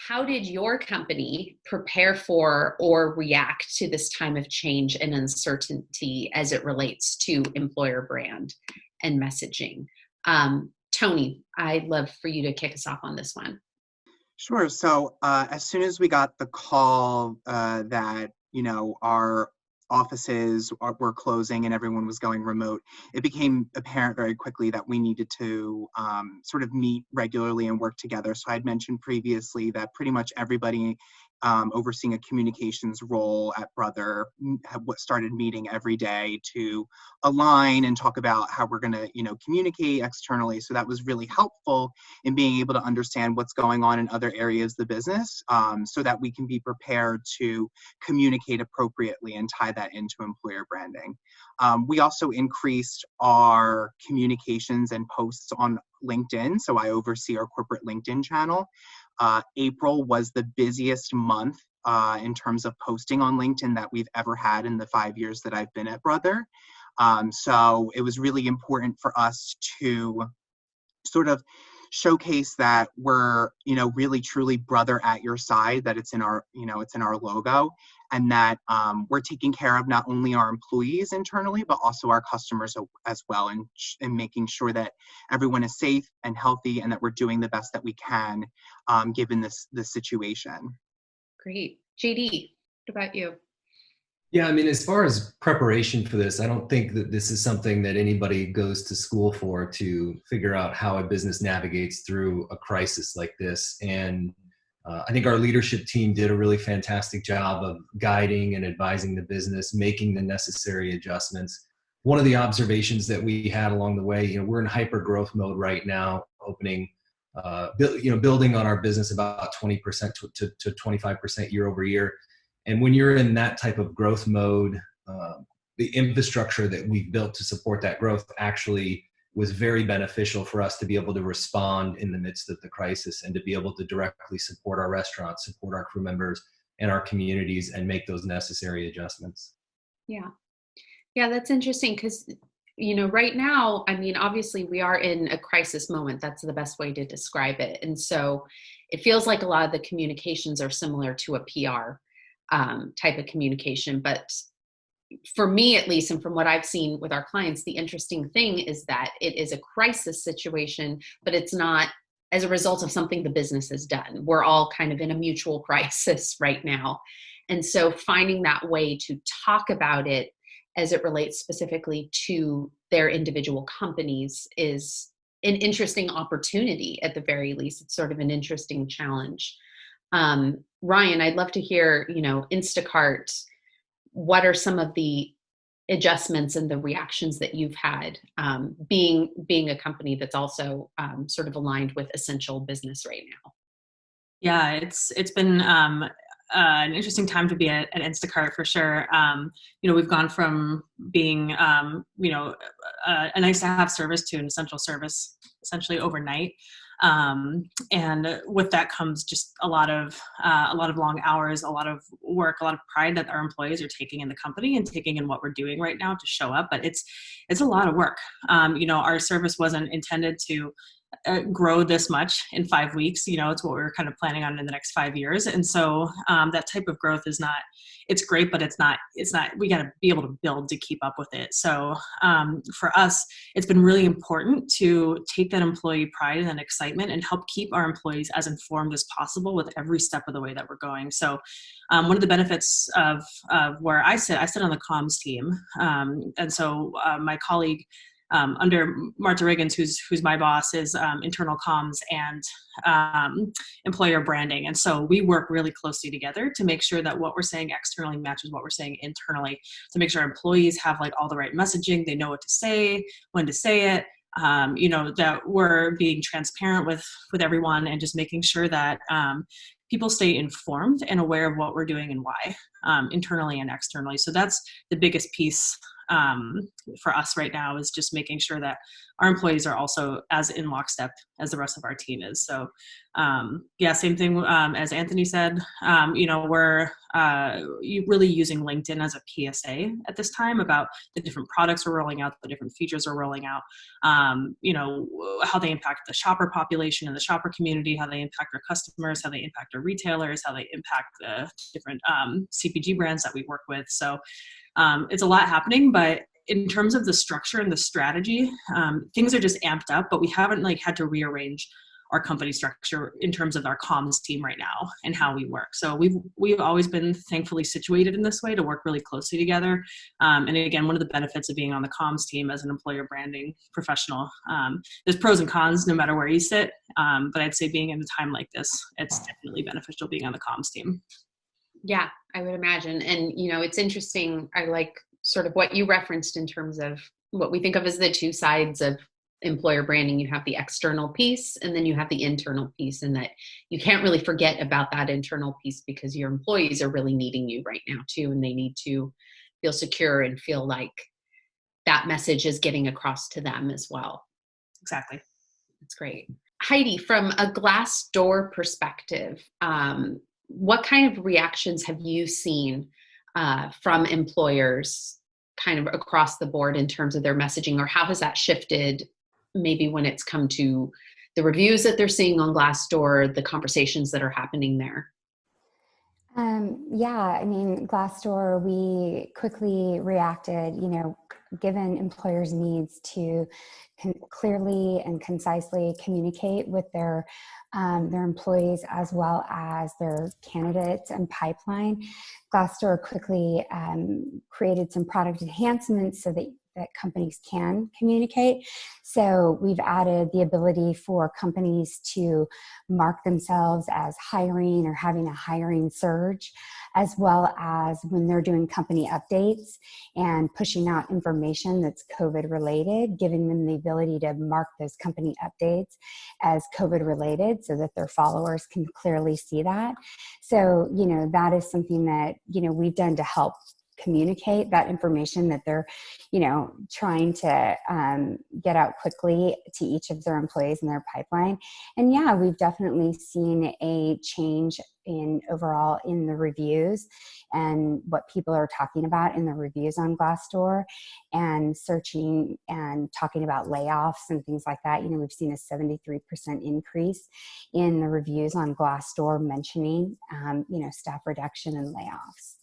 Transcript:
How did your company prepare for or react to this time of change and uncertainty as it relates to employer brand and messaging? Tony, I'd love for you to kick us off on this one. Sure. So as soon as we got the call that our offices were closing and everyone was going remote, it became apparent very quickly that we needed to sort of meet regularly and work together. So I had mentioned previously that pretty much everybody overseeing a communications role at Brother started meeting every day to align and talk about how we're going to communicate externally. So that was really helpful in being able to understand what's going on in other areas of the business, so that we can be prepared to communicate appropriately and tie that into employer branding. We also increased our communications and posts on LinkedIn. So I oversee our corporate LinkedIn channel. April was the busiest month in terms of posting on LinkedIn that we've ever had in the 5 years that I've been at Brother. So it was really important for us to sort of showcase that we're, really truly Brother at your side, that it's in our logo, and that we're taking care of not only our employees internally, but also our customers as well, and making sure that everyone is safe and healthy and that we're doing the best that we can given this situation. Great. JD, what about you? Yeah, I mean, as far as preparation for this, I don't think that this is something that anybody goes to school for, to figure out how a business navigates through a crisis like this. And I think our leadership team did a really fantastic job of guiding and advising the business, making the necessary adjustments. One of the observations that we had along the way, we're in hyper growth mode right now, opening, building on our business about 20% to 25% year over year. And when you're in that type of growth mode, the infrastructure that we've built to support that growth actually was very beneficial for us to be able to respond in the midst of the crisis, and to be able to directly support our restaurants, support our crew members and our communities, and make those necessary adjustments. Yeah. Yeah, that's interesting because, right now, I mean, obviously we are in a crisis moment. That's the best way to describe it. And so it feels like a lot of the communications are similar to a PR type of communication. But for me, at least, and from what I've seen with our clients, the interesting thing is that it is a crisis situation, but it's not as a result of something the business has done. We're all kind of in a mutual crisis right now. And so finding that way to talk about it as it relates specifically to their individual companies is an interesting opportunity, at the very least. It's sort of an interesting challenge. Ryan, I'd love to hear, Instacart, what are some of the adjustments and the reactions that you've had, being a company that's also sort of aligned with essential business right now? Yeah, it's been an interesting time to be at Instacart for sure. We've gone from being, a nice to have service to an essential service essentially overnight. And with that comes just a lot of long hours, a lot of work, a lot of pride that our employees are taking in the company and taking in what we're doing right now to show up. But it's a lot of work. Our service wasn't intended to grow this much in 5 weeks. It's what we were kind of planning on in the next 5 years. And so that type of growth is not, it's great, but it's not, we got to be able to build to keep up with it. So for us, it's been really important to take that employee pride and that excitement and help keep our employees as informed as possible with every step of the way that we're going. So one of the benefits of where I sit on the comms team. And so my colleague, under Martha Riggins, who's my boss, is internal comms and employer branding. And so we work really closely together to make sure that what we're saying externally matches what we're saying internally, to make sure our employees have like all the right messaging, they know what to say, when to say it, that we're being transparent with everyone, and just making sure that people stay informed and aware of what we're doing and why, internally and externally. So that's the biggest piece for us right now is just making sure that our employees are also as in lockstep as the rest of our team is. So yeah, same thing as Anthony said, we're really using LinkedIn as a PSA at this time about the different products we're rolling out, the different features we're rolling out, how they impact the shopper population and the shopper community, how they impact our customers, how they impact our retailers, how they impact the different CPG brands that we work with. So it's a lot happening, but in terms of the structure and the strategy, things are just amped up, but we haven't had to rearrange our company structure in terms of our comms team right now and how we work. So we've always been thankfully situated in this way to work really closely together. And again, one of the benefits of being on the comms team as an employer branding professional, there's pros and cons no matter where you sit. But I'd say being in a time like this, it's definitely beneficial being on the comms team. Yeah, I would imagine. And, it's interesting. I like sort of what you referenced in terms of what we think of as the two sides of employer branding. You have the external piece and then you have the internal piece, and that you can't really forget about that internal piece because your employees are really needing you right now too. And they need to feel secure and feel like that message is getting across to them as well. Exactly. That's great. Heidi, from a Glassdoor perspective, what kind of reactions have you seen from employers kind of across the board in terms of their messaging, or how has that shifted maybe when it's come to the reviews that they're seeing on Glassdoor, the conversations that are happening there? Yeah, I mean, Glassdoor, we quickly reacted, given employers' needs to clearly and concisely communicate with their employees as well as their candidates and pipeline. Glassdoor quickly created some product enhancements so that companies can communicate. So we've added the ability for companies to mark themselves as hiring or having a hiring surge, as well as when they're doing company updates and pushing out information that's COVID related, giving them the ability to mark those company updates as COVID related so that their followers can clearly see that. So, that is something that, we've done to help communicate that information that they're, trying to get out quickly to each of their employees in their pipeline. And yeah, we've definitely seen a change overall in the reviews and what people are talking about in the reviews on Glassdoor, and searching and talking about layoffs and things like that. We've seen a 73% increase in the reviews on Glassdoor mentioning, staff reduction and layoffs.